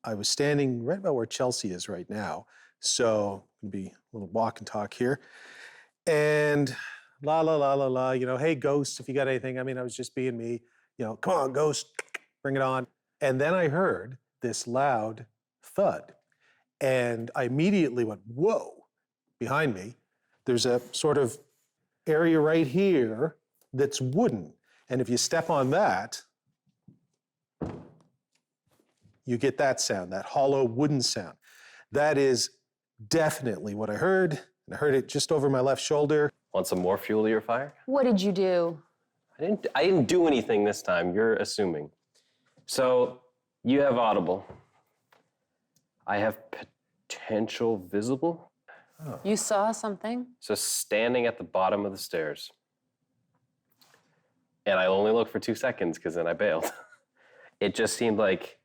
I was standing right about where Chelsea is right now. So it'll be a little walk and talk here. And la la la la la, hey ghost, if you got anything. I mean, I was just being me, come on, ghost, bring it on. And then I heard this loud thud. And I immediately went, whoa, behind me. There's a sort of area right here that's wooden. And if you step on that, you get that sound, that hollow wooden sound. That is definitely what I heard. And I heard it just over my left shoulder. Want some more fuel to your fire? What did you do? I didn't do anything this time. You're assuming. So you have audible. I have potential visible. Oh. You saw something? So standing at the bottom of the stairs. And I only looked for 2 seconds because then I bailed. It just seemed like,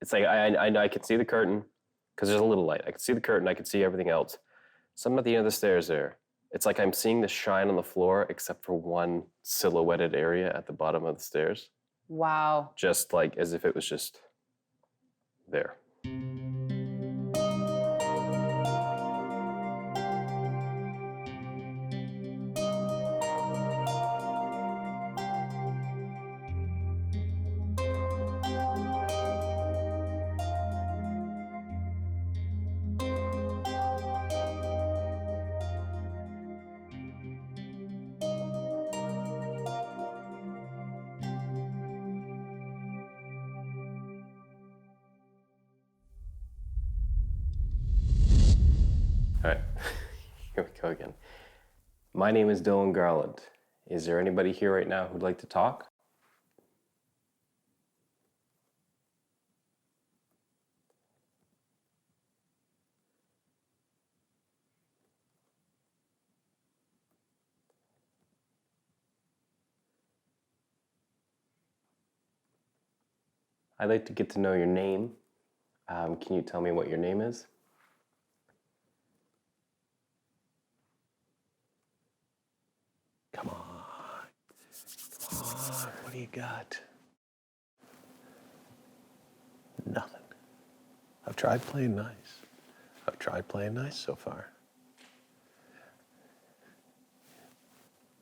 it's like I could see the curtain because there's a little light. I could see the curtain, I could see everything else. Something at the end of the stairs there. It's like I'm seeing the shine on the floor except for one silhouetted area at the bottom of the stairs. Wow. Just like as if it was just there. All right, here we go again. My name is Dillon Garland. Is there anybody here right now who'd like to talk? I'd like to get to know your name. Can you tell me what your name is? Come on. What do you got? Nothing. I've tried playing nice. I've tried playing nice so far.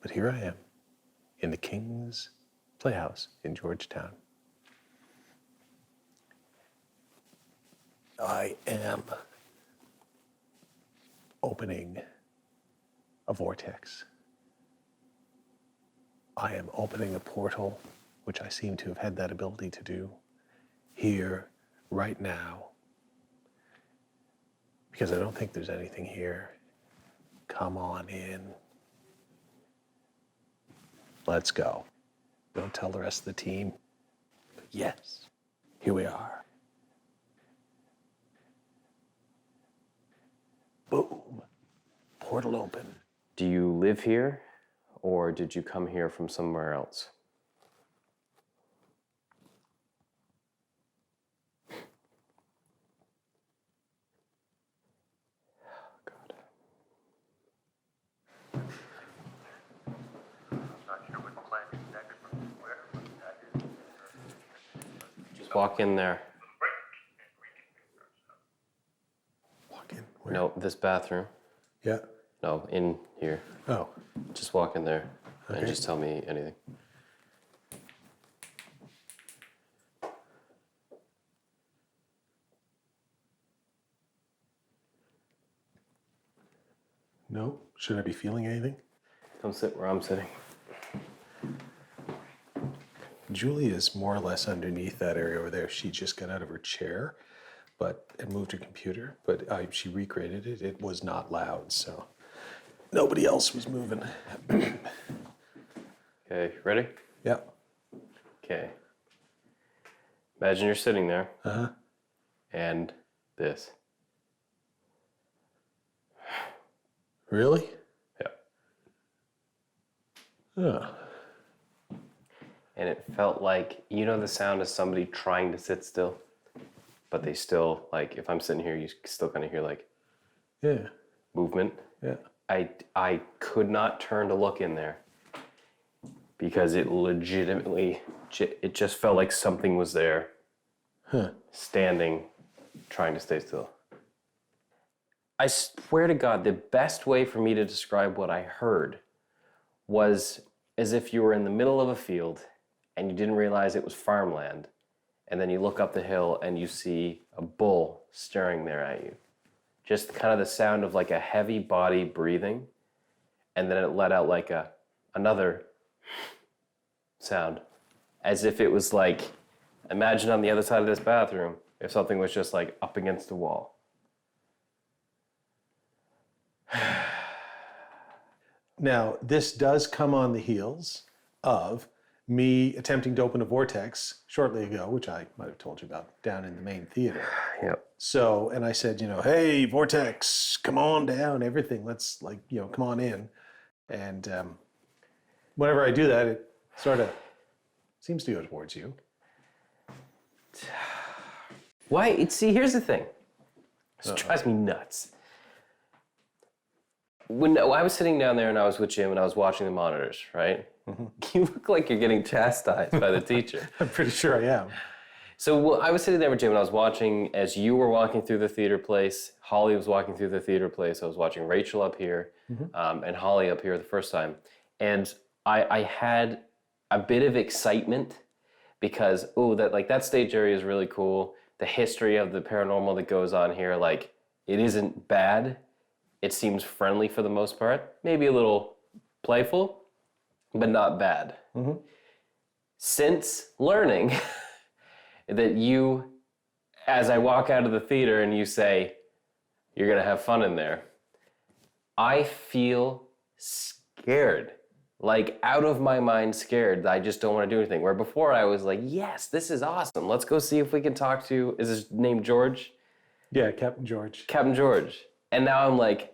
But here I am, in the Kings Playhouse in Georgetown. I am opening a vortex. I am opening a portal, which I seem to have had that ability to do here, right now, because I don't think there's anything here. Come on in. Let's go. Don't tell the rest of the team. But yes, here we are. Boom. Portal open. Do you live here? Or did you come here from somewhere else? Oh, God. Just walk in there. Walk in? Where? No, this bathroom. Yeah. No, in here. Oh. Just walk in there Okay. and just tell me anything. No? Should I be feeling anything? Come sit where I'm sitting. Julie is more or less underneath that area over there. She just got out of her chair, and moved her computer, but she recreated it. It was not loud, so nobody else was moving. Okay, ready? Yep. Okay. Imagine you're sitting there. Uh-huh. And this. Really? Yeah. Oh. And it felt like, the sound of somebody trying to sit still, but they still, like, if I'm sitting here, you still kind of hear, like, Yeah. movement. Yeah. I could not turn to look in there because it legitimately, it just felt like something was there, Huh. standing trying to stay still. I swear to God, the best way for me to describe what I heard was as if you were in the middle of a field and you didn't realize it was farmland, and then you look up the hill and you see a bull staring there at you. Just kind of the sound of like a heavy body breathing, and then it let out like another sound, as if it was like, imagine on the other side of this bathroom if something was just like up against the wall. Now, this does come on the heels of me attempting to open a vortex shortly ago, which I might have told you about, down in the main theater. Yep. So, and I said, hey, vortex, come on down, everything. Let's come on in. And whenever I do that, it sort of seems to go towards you. Why? See, here's the thing. This drives me nuts. When I was sitting down there and I was with Jim and I was watching the monitors, right? Mm-hmm. You look like you're getting chastised by the teacher. I'm pretty sure I am. So I was sitting there with Jim and I was watching as you were walking through the theater place. Holly was walking through the theater place. I was watching Rachel up here and Holly up here the first time. And I had a bit of excitement because, that stage area is really cool. The history of the paranormal that goes on here, like, it isn't bad. It seems friendly for the most part. Maybe a little playful, but not bad. Mm-hmm. Since learning that you, as I walk out of the theater and you say, you're gonna have fun in there, I feel scared. Like out of my mind scared that I just don't want to do anything. Where before I was like, yes, this is awesome. Let's go see if we can talk to, is his name George? Yeah, Captain George. Captain George. And now I'm like,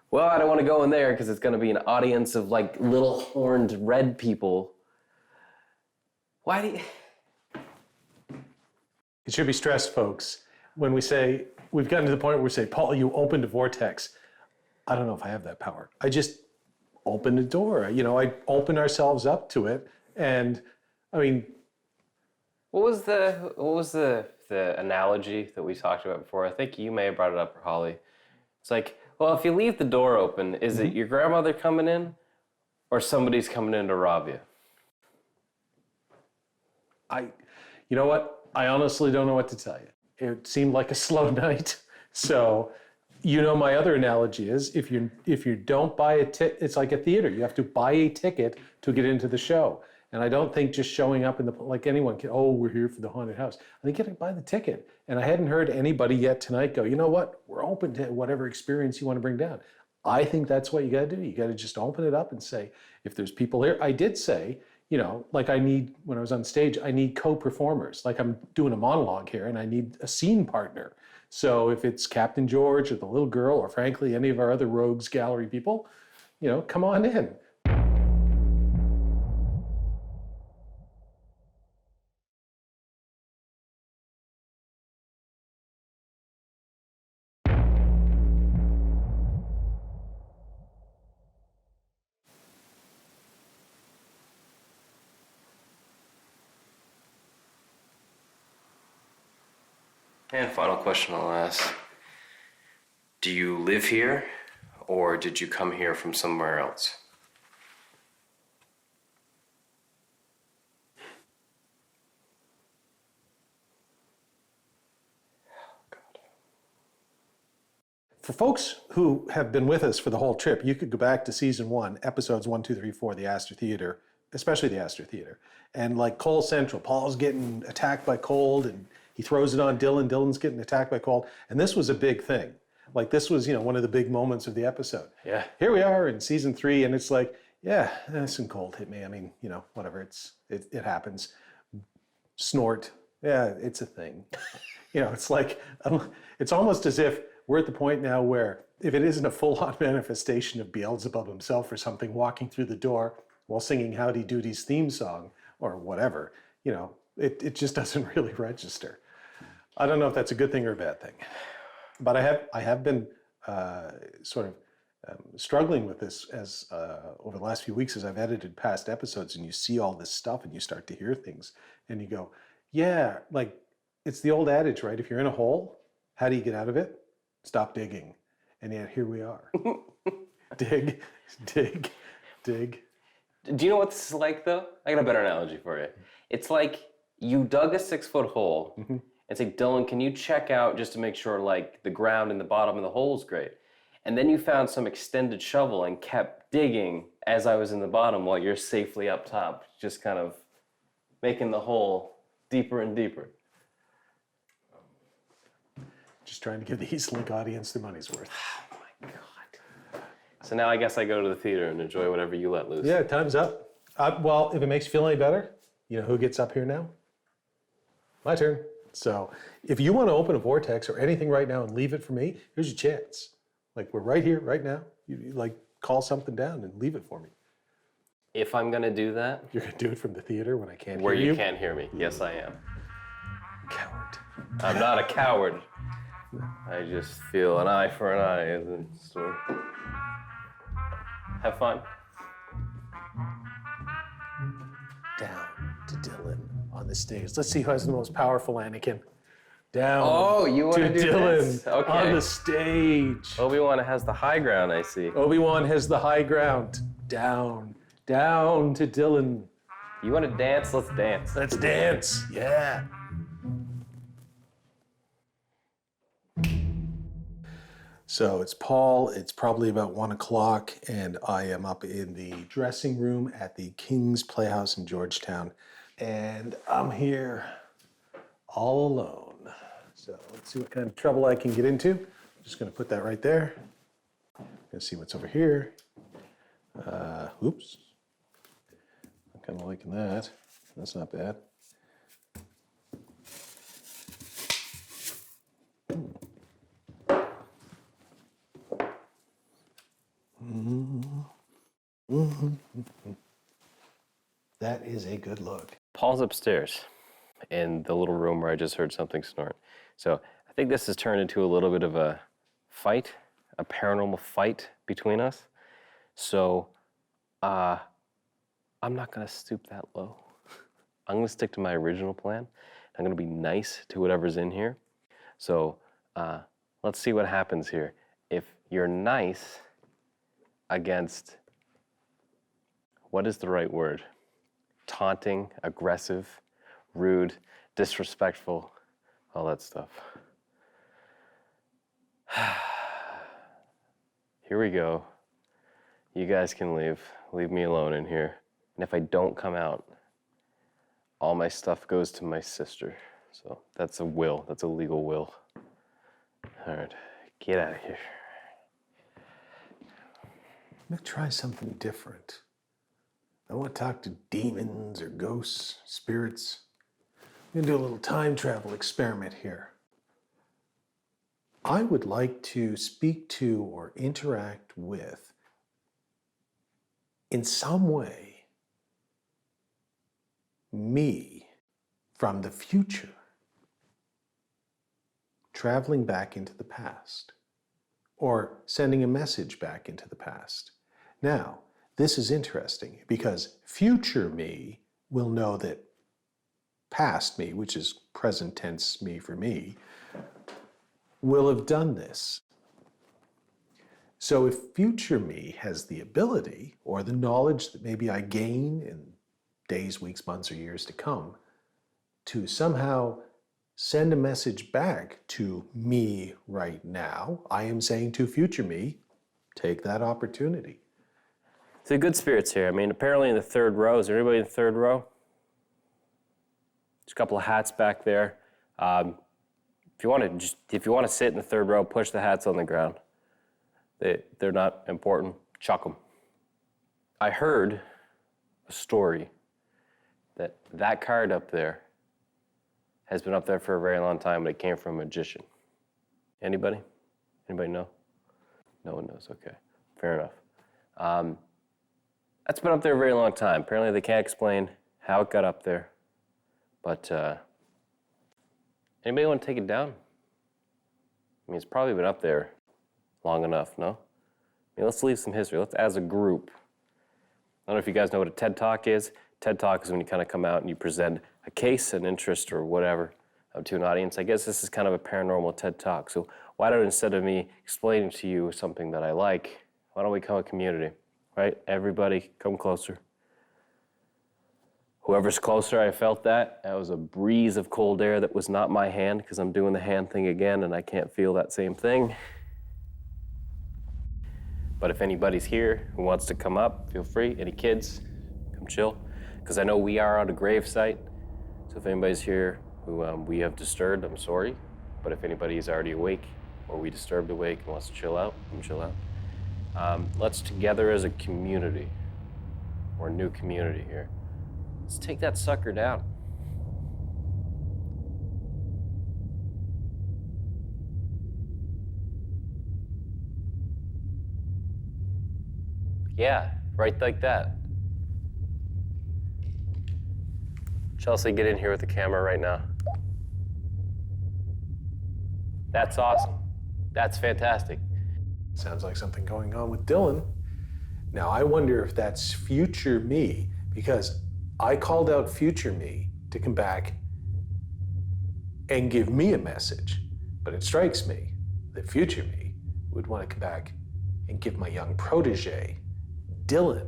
well, I don't want to go in there because it's going to be an audience of like little horned red people. Why do you... It should be stressed, folks. When we say, we've gotten to the point where we say, Paul, you opened a vortex. I don't know if I have that power. I just opened a door. I open ourselves up to it. And I mean... What was the analogy that we talked about before? I think you may have brought it up, Holly. It's like, well, if you leave the door open, is it your grandmother coming in or somebody's coming in to rob you? You know what? I honestly don't know what to tell you. It seemed like a slow night. So, my other analogy is if you don't buy a ticket, it's like a theater. You have to buy a ticket to get into the show. And I don't think just showing up like anyone can, we're here for the haunted house. I think you have to buy the ticket. And I hadn't heard anybody yet tonight go, you know what? We're open to whatever experience you want to bring down. I think that's what you got to do. You got to just open it up and say, if there's people here, I did say, when I was on stage, I need co-performers. Like I'm doing a monologue here and I need a scene partner. So if it's Captain George or the little girl, or frankly, any of our other rogues gallery people, come on in. And final question I'll ask. Do you live here, or did you come here from somewhere else? For folks who have been with us for the whole trip, you could go back to season 1, episodes 1, 2, 3, 4, the Astor Theater, especially the Astor Theater. And like Cold Central, Paul's getting attacked by cold and he throws it on Dillon. Dillon's getting attacked by cold. And this was a big thing. Like this was, one of the big moments of the episode. Yeah. Here we are in season 3 and it's like, yeah, some cold hit me. I mean, whatever, it happens. Snort. Yeah, it's a thing. It's like, it's almost as if we're at the point now where if it isn't a full-on manifestation of Beelzebub himself or something walking through the door while singing Howdy Doody's theme song or whatever, it just doesn't really register. I don't know if that's a good thing or a bad thing, but I have been struggling with this as over the last few weeks as I've edited past episodes and you see all this stuff and you start to hear things and you go, yeah, like it's the old adage, right? If you're in a hole, How do you get out of it? Stop digging. And yet here we are. Dig, dig, dig. Do you know what this is like, though? I got a better analogy for you. It's like you dug a 6-foot hole and say, Dillon, can you check out just to make sure, like, the ground in the bottom of the hole is great? And then you found some extended shovel and kept digging as I was in the bottom while you're safely up top, just kind of making the hole deeper and deeper. Just trying to give the East Link audience their money's worth. Oh my God. So now I guess I go to the theater and enjoy whatever you let loose. Yeah, time's up. Well, if it makes you feel any better, you know who gets up here now? My turn. So if you want to open a vortex or anything right now and leave it for me, here's your chance. Like, we're right here, right now. You like, call something down and leave it for me. If I'm gonna do that, You're going to do it from the theater when I can't where hear you can't hear me, yes I am. Coward. I'm not a coward. I just feel an eye for an eye, as in story. Have fun. Down to Dillon on the stage. Let's see who has the most powerful Anakin. Down Oh, you want to to do Dillon this? Okay. on the stage. Obi-Wan has the high ground, I see. Obi-Wan has the high ground. Down to Dillon. You want to dance? Let's dance. Let's dance. Yeah. So it's Paul. It's probably about 1 o'clock, and I am up in the dressing room at the Kings Playhouse in Georgetown, and I'm here all alone. So let's see what kind of trouble I can get into. I'm just going to put that right there. Gonna see what's over here. Oops. I'm kind of liking that. That's not bad. That is a good look. Paul's upstairs in the little room where I just heard something snort. So I think this has turned into a little bit of a fight, a paranormal fight between us. So I'm not gonna stoop that low. I'm gonna stick to my original plan. I'm gonna be nice to whatever's in here. So let's see what happens here. If you're nice against, what is the right word? Taunting, aggressive, rude, disrespectful, all that stuff. Here we go. You guys can leave. Leave me alone in here. And if I don't come out, all my stuff goes to my sister. So that's a will. That's a legal will. All right, get out of here. I'm gonna try something different. I want to talk to demons or ghosts, spirits. I'm gonna do a little time travel experiment here. I would like to speak to or interact with, in some way, me from the future, traveling back into the past, or sending a message back into the past. Now, this is interesting because future me will know that past me, which is present tense me for me, will have done this. So if future me has the ability or the knowledge that maybe I gain in days, weeks, months, or years to come to somehow send a message back to me right now, I am saying to future me, take that opportunity. So good spirits here. I mean, apparently in the third row. Is there anybody in the third row? There's a couple of hats back there. If you want to sit in the third row, push the hats on the ground. They're not important. Chuck them. I heard a story that card up there has been up there for a very long time, but it came from a magician. Anybody? Anybody know? No one knows. Okay, fair enough. That's been up there a very long time. Apparently they can't explain how it got up there. But anybody want to take it down? I mean, it's probably been up there long enough, no? I mean, let's leave some history. Let's, as a group. I don't know if you guys know what a TED Talk is. TED Talk is when you kind of come out and you present a case, an interest, or whatever, to an audience. I guess this is kind of a paranormal TED Talk. So why don't, instead of me explaining to you something that I like, why don't we become a community, right? Everybody come closer. Whoever's closer, I felt that. That was a breeze of cold air that was not my hand, because I'm doing the hand thing again and I can't feel that same thing. But if anybody's here who wants to come up, feel free. Any kids, come chill. Because I know we are on a grave site. So if anybody's here who we have disturbed, I'm sorry. But if anybody is already awake or we disturbed awake and wants to chill out, come chill out. Let's together as a community, or a new community here, let's take that sucker down. Yeah, right like that. Chelsea, get in here with the camera right now. That's awesome. That's fantastic. Sounds like something going on with Dillon. Now, I wonder if that's future me, because I called out future me to come back and give me a message. But it strikes me that future me would want to come back and give my young protege, Dillon,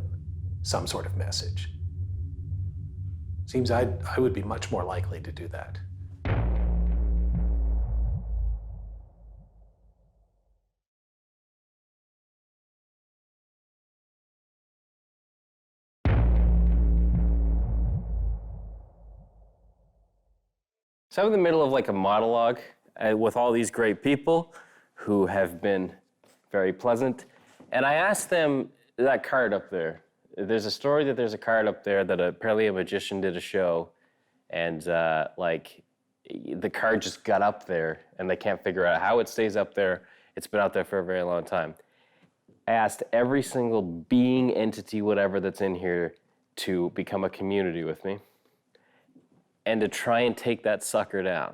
some sort of message. Seems I would be much more likely to do that. So I'm in the middle of like a monologue with all these great people who have been very pleasant. And I asked them, that card up there, there's a story that there's a card up there that apparently a magician did a show, and like the card just got up there and they can't figure out how it stays up there. It's been out there for a very long time. I asked every single being, entity, whatever that's in here to become a community with me and to try and take that sucker down,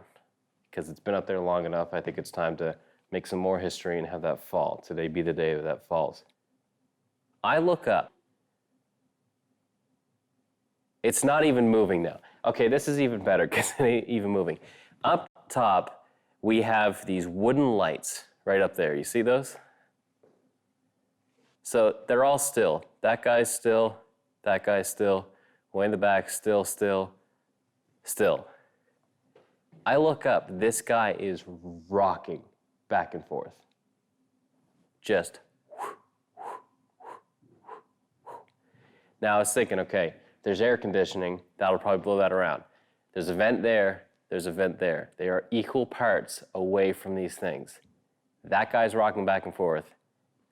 because it's been up there long enough. I think it's time to make some more history and have that fall. Today be the day that falls. I look up. It's not even moving now. Okay, this is even better because it ain't even moving. Up top, we have these wooden lights right up there. You see those? So they're all still. That guy's still, that guy's still, way in the back, still. I look up, this guy is rocking back and forth. Just. Now I was thinking, okay, there's air conditioning, that'll probably blow that around. There's a vent there, there's a vent there. They are equal parts away from these things. That guy's rocking back and forth.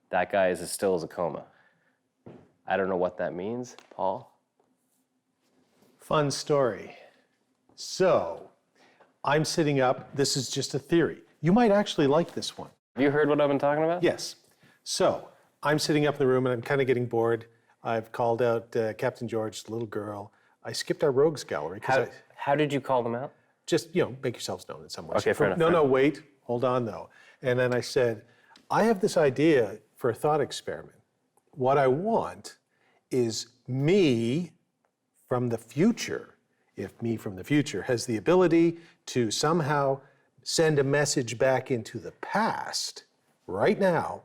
That guy is as still as a coma. I don't know what that means, Paul. Fun story. So, I'm sitting up. This is just a theory. You might actually like this one. Have you heard what I've been talking about? Yes. So, I'm sitting up in the room and I'm kind of getting bored. I've called out Captain George, the little girl. I skipped our rogues gallery. How did you call them out? Just, make yourselves known in some way. Okay, fair enough. No, wait. Hold on, though. And then I said, I have this idea for a thought experiment. What I want is me from the future, if me from the future has the ability to somehow send a message back into the past, right now,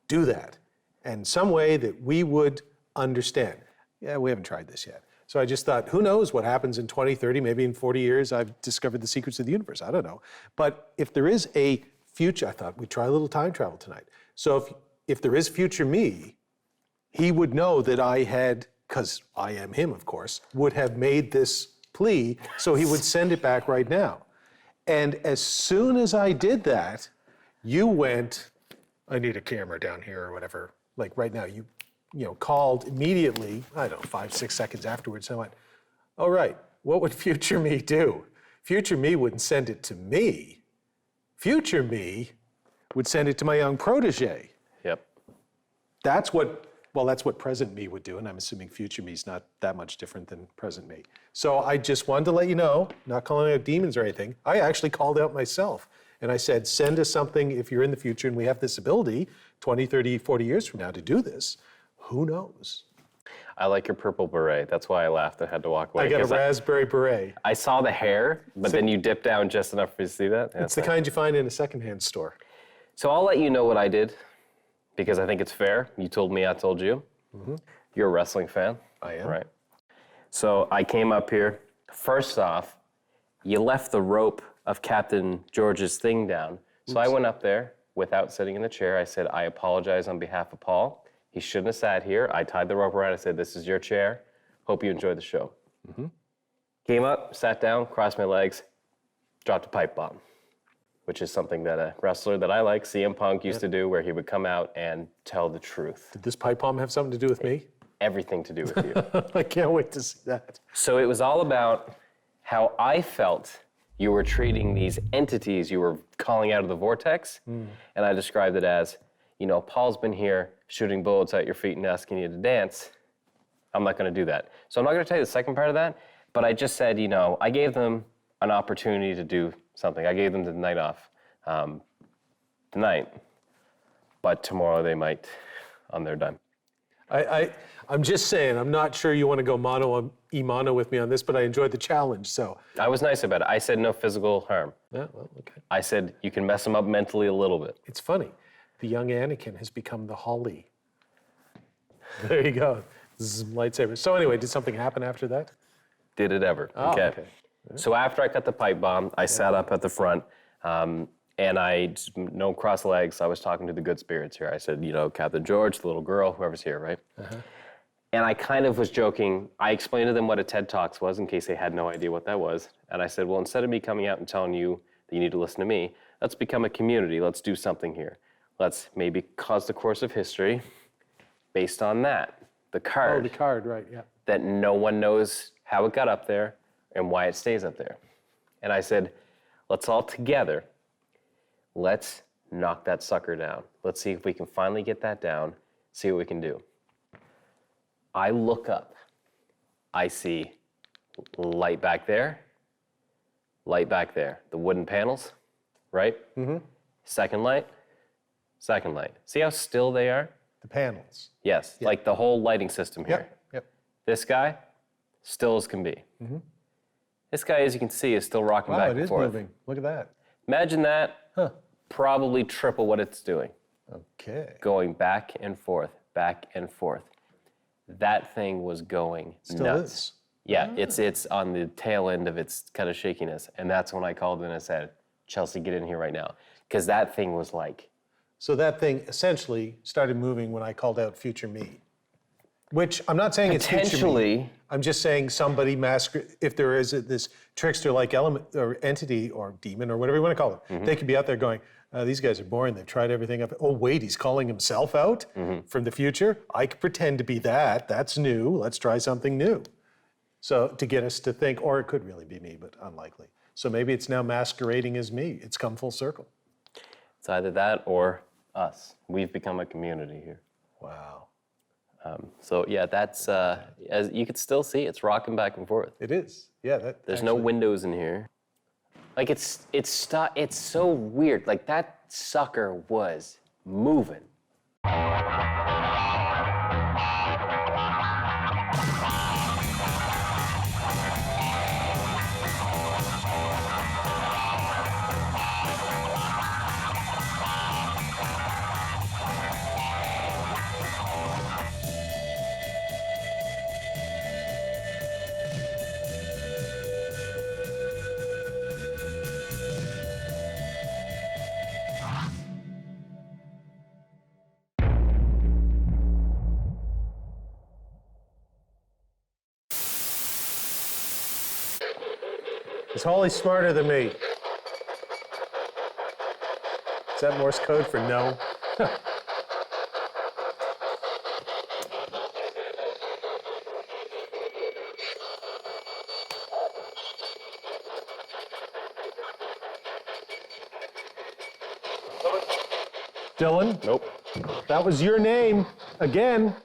do that. And some way that we would understand. Yeah, we haven't tried this yet. So I just thought, who knows what happens in 20, 30, maybe in 40 years, I've discovered the secrets of the universe. I don't know. But if there is a future, I thought we'd try a little time travel tonight. So if there is future me, he would know that I had, because I am him, of course, would have made this plea, so he would send it back right now. And as soon as I did that, you went, I need a camera down here or whatever. Like right now, you called immediately, I don't know, 5, 6 seconds afterwards. I went, all right, what would future me do? Future me wouldn't send it to me. Future me would send it to my young protege. Yep. That's what present me would do, and I'm assuming future me is not that much different than present me. So I just wanted to let you know, not calling out demons or anything, I actually called out myself. And I said, send us something if you're in the future and we have this ability 20, 30, 40 years from now to do this. Who knows? I like your purple beret. That's why I laughed and had to walk away. I got a 'cause raspberry beret. I saw the hair, but then you dipped down just enough for you to see that. Yeah, It's the kind you find in a secondhand store. So I'll let you know what I did, because I think it's fair. You told me, I told you. You're a wrestling fan. I am. Right. So I came up here. First off, you left the rope of Captain George's thing down. So I went up there without sitting in the chair. I said, I apologize on behalf of Paul. He shouldn't have sat here. I tied the rope around. I said, this is your chair. Hope you enjoyed the show. Came up, sat down, crossed my legs, dropped a pipe bomb, which is something that a wrestler that I like, CM Punk, used to do, where he would come out and tell the truth. Did this pipe bomb have something to do with me? Everything to do with you. I can't wait to see that. So it was all about how I felt you were treating these entities you were calling out of the vortex. And I described it as, Paul's been here shooting bullets at your feet and asking you to dance. I'm not going to do that. So I'm not going to tell you the second part of that, but I just said, I gave them an opportunity to do something. I gave them the night off tonight, but tomorrow they might on their dime. I'm just saying, I'm not sure you want to go mano with me on this, but I enjoyed the challenge, so. I was nice about it. I said no physical harm. Yeah, well, okay. I said you can mess them up mentally a little bit. It's funny. The young Anakin has become the Holly. There you go. Zzz, lightsaber. So anyway, did something happen after that? Did it ever? Oh, okay. So after I cut the pipe bomb, I sat up at the front, and I, no cross legs, I was talking to the good spirits here. I said, Captain George, the little girl, whoever's here, right? And I kind of was joking. I explained to them what a TED Talks was in case they had no idea what that was. And I said, well, instead of me coming out and telling you that you need to listen to me, let's become a community. Let's do something here. Let's maybe cause the course of history based on that. The card. Oh, the card, right, yeah. That no one knows how it got up there and why it stays up there. And I said, let's all together, let's knock that sucker down. Let's see if we can finally get that down, see what we can do. I look up, I see light back there, the wooden panels, right? Second light. See how still they are? The panels. Yes, like the whole lighting system here. Yep. This guy, still as can be. This guy, as you can see, is still rocking Wow, back it and is forth. moving. Look at that. Imagine that, probably triple what it's doing. Okay. Going back and forth, back and forth. That thing was going Still nuts. is. Yeah, it's on the tail end of its kind of shakiness. And that's when I called in and said, Chelsea, get in here right now. Because that thing was like, So that thing essentially started moving when I called out future me. Which I'm not saying it's future me. potentially, I'm just saying somebody if there is this trickster-like element or entity or demon or whatever you want to call it, they could be out there going, these guys are boring. They've tried everything up. Oh, wait, he's calling himself out from the future? I could pretend to be that. That's new. Let's try something new. So to get us to think, or it could really be me, but unlikely. So maybe it's now masquerading as me. It's come full circle. it's either that or us. We've become a community here. Wow. So yeah, that's, as you can still see, it's rocking back and forth. It is. Yeah. There's no windows in here. Like it's so weird. Like that sucker was moving. Is Holly smarter than me? Is that Morse code for no? Dillon? Nope. That was your name again.